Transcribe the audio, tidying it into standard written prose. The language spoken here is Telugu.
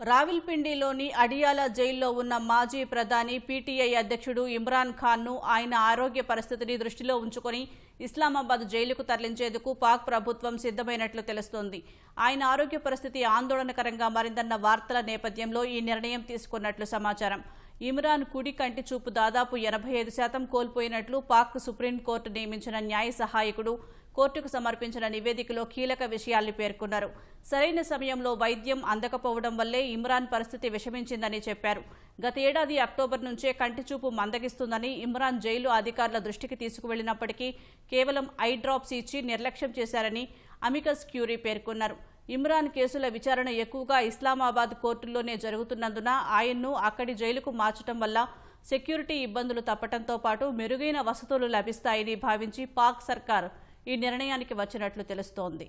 రావిల్పిండిలోని అడియాల జైల్లో ఉన్న మాజీ ప్రధాని పీటీఐ అధ్యక్షుడు ఇమ్రాన్ ఖాన్ను ఆయన ఆరోగ్య పరిస్థితిని దృష్టిలో ఉంచుకొని ఇస్లామాబాద్ జైలుకు తరలించేందుకు పాక్ ప్రభుత్వం సిద్ధమైనట్లు తెలుస్తోంది. ఆయన ఆరోగ్య పరిస్థితి ఆందోళనకరంగా మారిందన్న వార్తల నేపథ్యంలో ఈ నిర్ణయం తీసుకున్నట్లు సమాచారం. ఇమ్రాన్ కుడి కంటి చూపు దాదాపు 85% కోల్పోయినట్లు పాక్ సుప్రీంకోర్టు నియమించిన న్యాయ సహాయకుడు కోర్టుకు సమర్పించిన నివేదికలో కీలక విషయాల్ని పేర్కొన్నారు. సరైన సమయంలో వైద్యం అందకపోవడం వల్లే ఇమ్రాన్ పరిస్థితి విషమించిందని చెప్పారు. గత ఏడాది అక్టోబర్ నుంచే కంటిచూపు మందగిస్తుందని ఇమ్రాన్ జైలు అధికారుల దృష్టికి తీసుకువెళ్లినప్పటికీ కేవలం ఐ డ్రాప్స్ ఇచ్చి నిర్లక్ష్యం చేశారని అమికస్ క్యూరీ పేర్కొన్నారు. ఇమ్రాన్ కేసుల విచారణ ఎక్కువగా ఇస్లామాబాద్ కోర్టుల్లోనే జరుగుతున్నందున ఆయన్ను అక్కడి జైలుకు మార్చడం వల్ల సెక్యూరిటీ ఇబ్బందులు తప్పటంతో పాటు మెరుగైన వసతులు లభిస్తాయని భావించి పాక్ సర్కార్ ఈ నిర్ణయానికి వచ్చినట్లు తెలుస్తోంది.